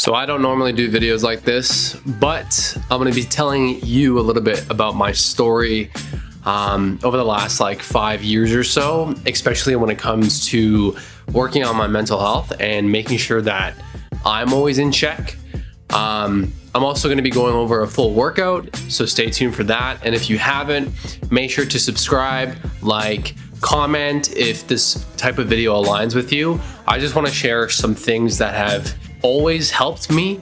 So I don't normally do videos like this, but I'm going to be telling you a little bit about my story over the last like 5 years or so, especially when it comes to working on my mental health and making sure that I'm always in check. I'm also going to be going over a full workout, so stay tuned for that. And if you haven't, make sure to subscribe, like, comment if this type of video aligns with you. I just want to share some things that have always helped me,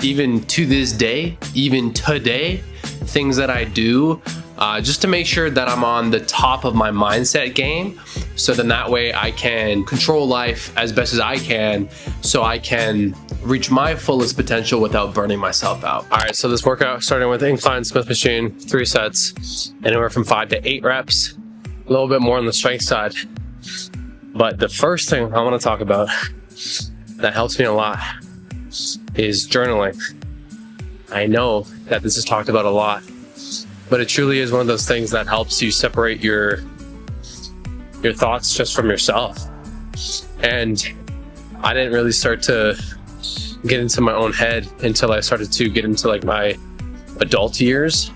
even to this day, even today, things that I do just to make sure that I'm on the top of my mindset game, so then that way I can control life as best as I can, so I can reach my fullest potential without burning myself out. All right, so this workout starting with incline Smith machine, 3 sets, anywhere from 5 to 8 reps, a little bit more on the strength side. But the first thing I want to talk about that helps me a lot is journaling. I know that this is talked about a lot, but it truly is one of those things that helps you separate your thoughts just from yourself. And I didn't really start to get into my own head until I started to get into like my adult years.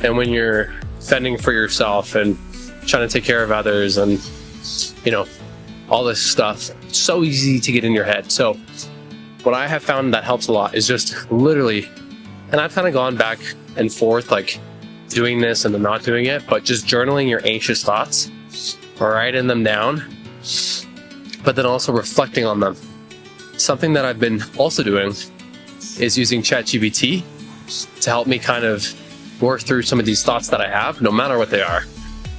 And when you're fending for yourself and trying to take care of others and, you know, all this stuff, it's so easy to get in your head. So what I have found that helps a lot is just literally, and I've kind of gone back and forth, like doing this and then not doing it, but just journaling your anxious thoughts, writing them down, but then also reflecting on them. Something that I've been also doing is using ChatGPT to help me kind of work through some of these thoughts that I have, no matter what they are.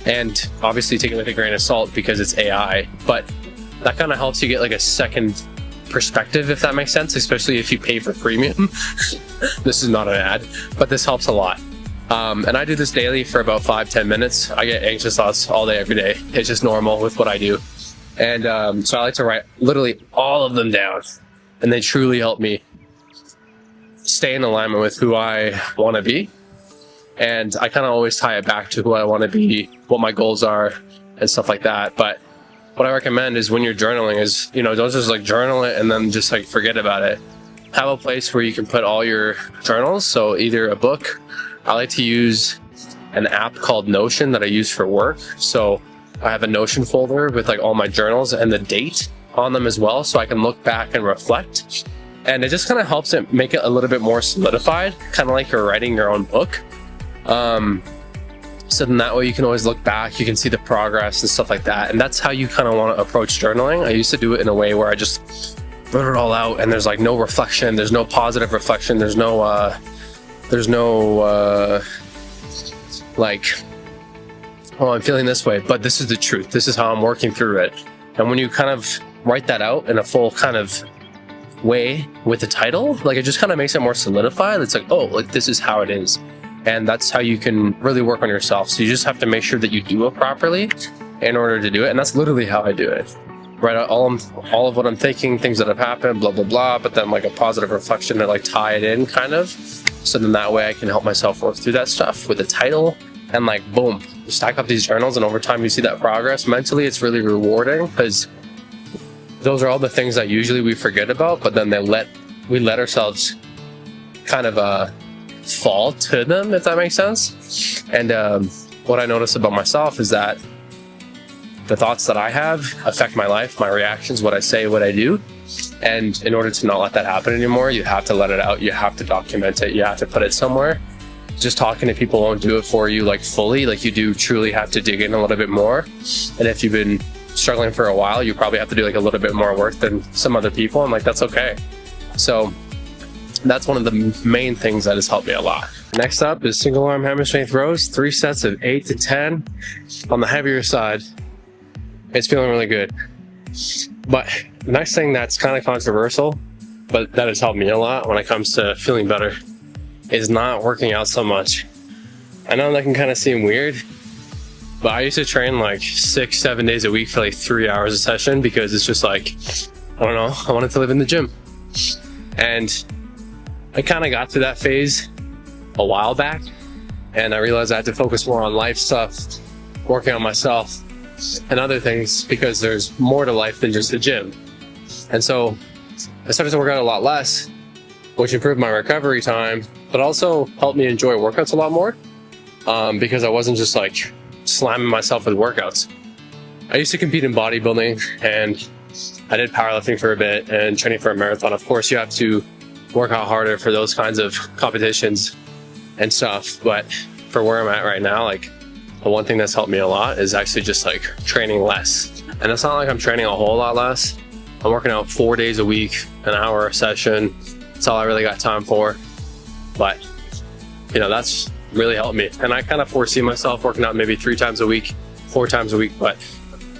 And obviously take it with a grain of salt because it's AI, but that kind of helps you get like a second perspective, if that makes sense, especially if you pay for premium. This is not an ad, but this helps a lot. And I do this daily for about 5-10 minutes. I get anxious thoughts all day, every day. It's just normal with what I do. And so I like to write literally all of them down, and they truly help me stay in alignment with who I want to be. And I kind of always tie it back to who I want to be, what my goals are, and stuff like that. But what I recommend is when you're journaling is, you know, don't just like journal it and then just like forget about it. Have a place where you can put all your journals. So either a book, I like to use an app called Notion that I use for work. So I have a Notion folder with like all my journals and the date on them as well, so I can look back and reflect. And it just kind of helps it make it a little bit more solidified, kind of like you're writing your own book. So then that way you can always look back, you can see the progress and stuff like that. And that's how you kind of want to approach journaling. I used to do it in a way where I just wrote it all out and there's like no reflection, there's no positive reflection, there's no like, oh, I'm feeling this way, but this is the truth. This is how I'm working through it. And when you kind of write that out in a full kind of way with the title, like it just kind of makes it more solidified. It's like, oh, like this is how it is. And that's how you can really work on yourself. So you just have to make sure that you do it properly in order to do it. And that's literally how I do it. Write out all of what I'm thinking, things that have happened, blah, blah, blah, but then like a positive reflection to like tie it in kind of. So then that way I can help myself work through that stuff with the title, and like, boom, you stack up these journals and over time you see that progress. Mentally, it's really rewarding because those are all the things that usually we forget about, but then we let ourselves kind of fall to them, if that makes sense. And what I notice about myself is that the thoughts that I have affect my life, my reactions, what I say, what I do. And in order to not let that happen anymore, you have to let it out. You have to document it. You have to put it somewhere. Just talking to people won't do it for you like fully. Like you do truly have to dig in a little bit more. And if you've been struggling for a while, you probably have to do like a little bit more work than some other people. And like, that's okay. So that's one of the main things that has helped me a lot. Next up is single arm hammer strength rows, 3 sets of 8 to 10 on the heavier side. It's feeling really good. But the next thing that's kind of controversial, but that has helped me a lot when it comes to feeling better, is not working out so much. I know that can kind of seem weird, but I used to train like 6-7 days a week for like 3 hours a session because it's just like, I don't know, I wanted to live in the gym. And I kind of got to that phase a while back, and I realized I had to focus more on life stuff, working on myself and other things, because there's more to life than just the gym. And so I started to work out a lot less, which improved my recovery time, but also helped me enjoy workouts a lot more, because I wasn't just like slamming myself with workouts. I used to compete in bodybuilding, and I did powerlifting for a bit and training for a marathon. Of course, you have to work out harder for those kinds of competitions and stuff, but for where I'm at right now, like, the one thing that's helped me a lot is actually just like training less. And it's not like I'm training a whole lot less. I'm working out 4 days a week, an hour a session. That's all I really got time for. But, you know, that's really helped me. And I kind of foresee myself working out maybe 3 times a week, 4 times a week, but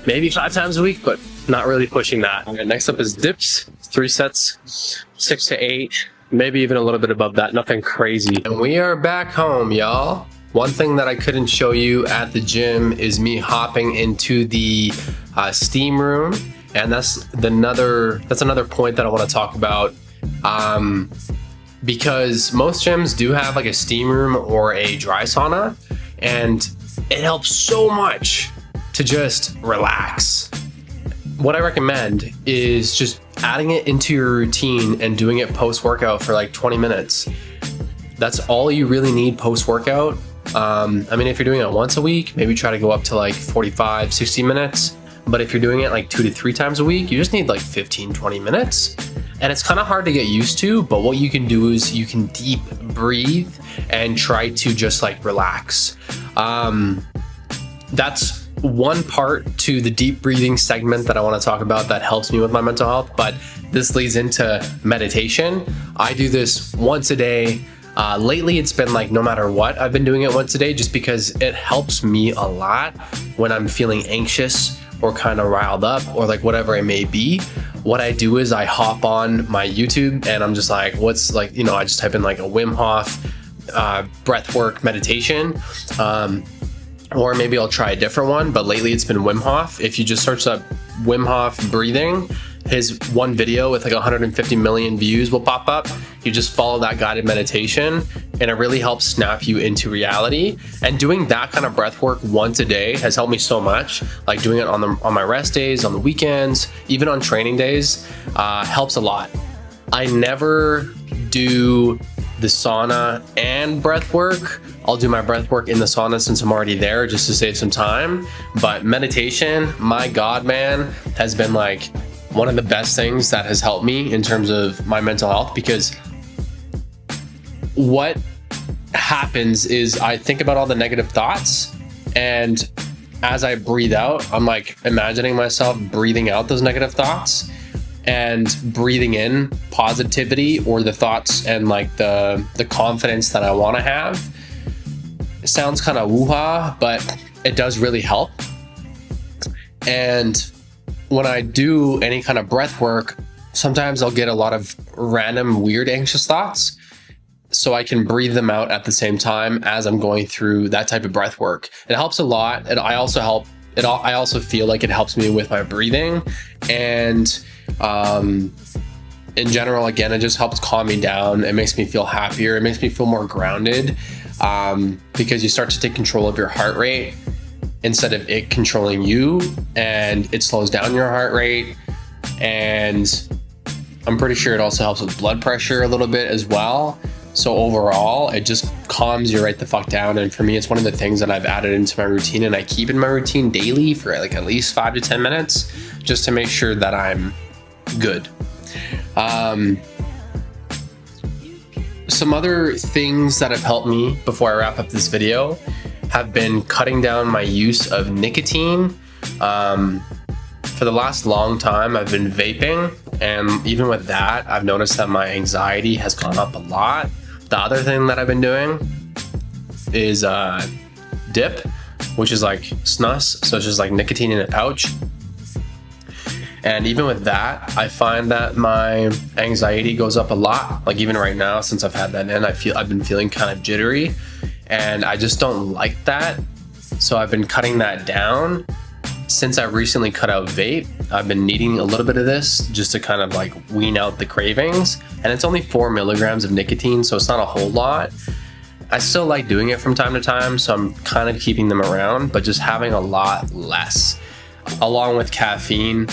maybe 5 times a week, but not really pushing that. All right, next up is dips, 3 sets, 6 to 8, maybe even a little bit above that, nothing crazy. And we are back home, y'all. One thing that I couldn't show you at the gym is me hopping into the steam room. And that's another point that I want to talk about. Because most gyms do have like a steam room or a dry sauna, and it helps so much to just relax. What I recommend is just adding it into your routine and doing it post-workout for like 20 minutes. That's all you really need post-workout. I mean, if you're doing it once a week, maybe try to go up to like 45, 60 minutes. But if you're doing it like 2 to 3 times a week, you just need like 15, 20 minutes. And it's kind of hard to get used to, but what you can do is you can deep breathe and try to just like relax. That's one part to the deep breathing segment that I want to talk about that helps me with my mental health, but this leads into meditation. I do this once a day. Lately, it's been like no matter what, I've been doing it once a day just because it helps me a lot when I'm feeling anxious or kind of riled up or like whatever it may be. What I do is I hop on my YouTube and I'm just like, what's like, you know, I just type in like a Wim Hof breathwork meditation. Or maybe I'll try a different one, but lately it's been Wim Hof. If you just search up Wim Hof breathing, his one video with like 150 million views will pop up. You just follow that guided meditation and it really helps snap you into reality. And doing that kind of breath work once a day has helped me so much. Like doing it on my rest days, on the weekends, even on training days, helps a lot. I never do the sauna and breath work. I'll do my breath work in the sauna since I'm already there just to save some time. But meditation, my God, man, has been like one of the best things that has helped me in terms of my mental health, because what happens is I think about all the negative thoughts, and as I breathe out, I'm like imagining myself breathing out those negative thoughts and breathing in positivity or the thoughts and like the confidence that I want to have. It sounds kind of woo-ha, but it does really help. And when I do any kind of breath work, sometimes I'll get a lot of random weird anxious thoughts, so I can breathe them out at the same time as I'm going through that type of breath work. It helps a lot. And I also feel like it helps me with my breathing, and in general, again, it just helps calm me down. It makes me feel happier. It makes me feel more grounded, because you start to take control of your heart rate instead of it controlling you, and it slows down your heart rate. And I'm pretty sure it also helps with blood pressure a little bit as well. So overall, it just calms you right the fuck down. And for me, it's one of the things that I've added into my routine, and I keep in my routine daily for like at least 5 to 10 minutes just to make sure that I'm good. Some other things that have helped me before I wrap up this video have been cutting down my use of nicotine. For the last long time, I've been vaping, and even with that, I've noticed that my anxiety has gone up a lot. The other thing that I've been doing is dip, which is like snus, so it's just like nicotine in a pouch. And even with that, I find that my anxiety goes up a lot. Like even right now, since I've had that in, I've been feeling kind of jittery, and I just don't like that. So I've been cutting that down. Since I recently cut out vape, I've been needing a little bit of this just to kind of like wean out the cravings. And it's only 4 milligrams of nicotine, so it's not a whole lot. I still like doing it from time to time, so I'm kind of keeping them around, but just having a lot less. Along with caffeine,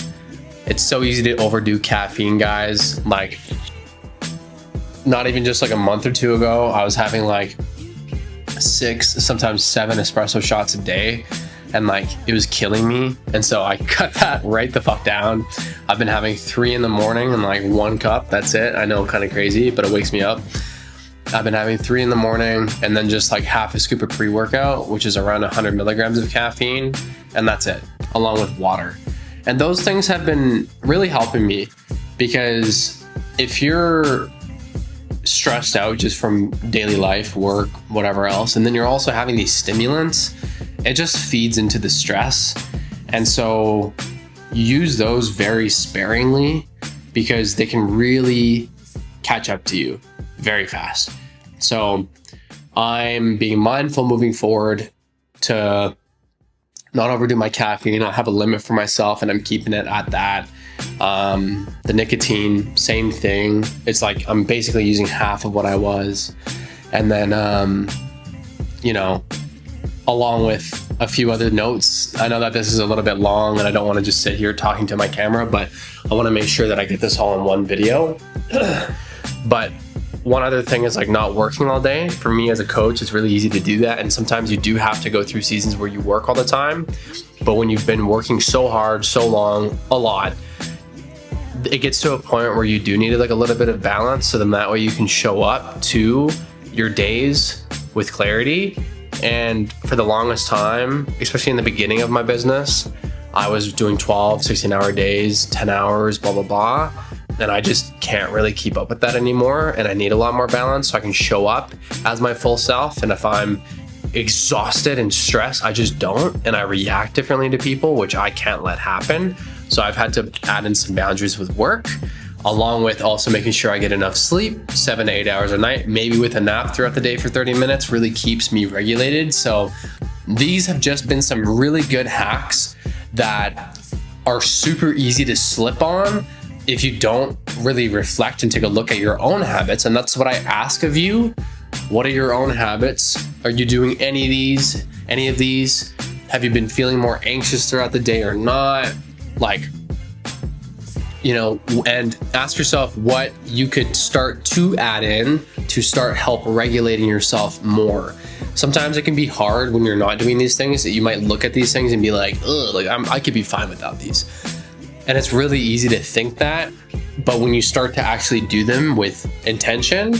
It's so easy to overdo caffeine, guys. Like, not even just like a month or two ago, I was having like 6, sometimes 7 espresso shots a day, and like it was killing me. And so I cut that right the fuck down. I've been having 3 in the morning and like 1 cup. That's it. I know, kind of crazy, but it wakes me up. I've been having 3 in the morning and then just like half a scoop of pre-workout, which is around 100 milligrams of caffeine, and that's it, along with water. And those things have been really helping me, because if you're stressed out just from daily life, work, whatever else, and then you're also having these stimulants, it just feeds into the stress. And so use those very sparingly, because they can really catch up to you very fast. So I'm being mindful moving forward to not overdo my caffeine. I have a limit for myself and I'm keeping it at that. The nicotine, same thing. It's like I'm basically using half of what I was. And then, you know, along with a few other notes. I know that this is a little bit long and I don't want to just sit here talking to my camera, but I want to make sure that I get this all in one video. But one other thing is like not working all day. For me as a coach, it's really easy to do that. And sometimes you do have to go through seasons where you work all the time. But when you've been working so hard, so long, a lot, it gets to a point where you do need like a little bit of balance. So then that way you can show up to your days with clarity. And for the longest time, especially in the beginning of my business, I was doing 12, 16-hour days, 10 hours, blah, blah, blah. And I just can't really keep up with that anymore. And I need a lot more balance so I can show up as my full self. And if I'm exhausted and stressed, I just don't. And I react differently to people, which I can't let happen. So I've had to add in some boundaries with work, along with also making sure I get enough sleep, 7 to 8 hours a night, maybe with a nap throughout the day for 30 minutes, really keeps me regulated. So these have just been some really good hacks that are super easy to slip on if you don't really reflect and take a look at your own habits. And that's what I ask of you. What are your own habits? Are you doing any of these? Have you been feeling more anxious throughout the day or not? Like, you know, and ask yourself what you could start to add in to start help regulating yourself more. Sometimes it can be hard when you're not doing these things, that you might look at these things and be like, ugh, like I could be fine without these. And it's really easy to think that, but when you start to actually do them with intention,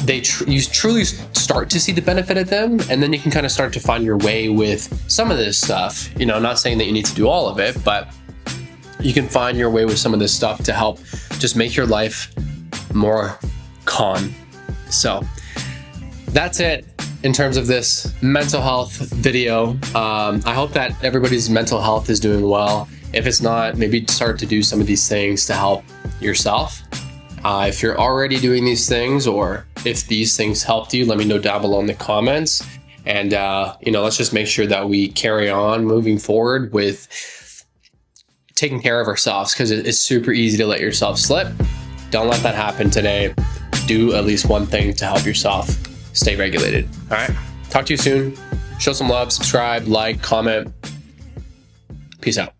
you truly start to see the benefit of them. And then you can kind of start to find your way with some of this stuff. You know, I'm not saying that you need to do all of it, but you can find your way with some of this stuff to help just make your life more calm. So that's it in terms of this mental health video. I hope that everybody's mental health is doing well. If it's not, maybe start to do some of these things to help yourself. If you're already doing these things, or if these things helped you, let me know down below in the comments. And, you know, let's just make sure that we carry on moving forward with taking care of ourselves, because it's super easy to let yourself slip. Don't let that happen today. Do at least one thing to help yourself stay regulated. All right. Talk to you soon. Show some love, subscribe, like, comment. Peace out.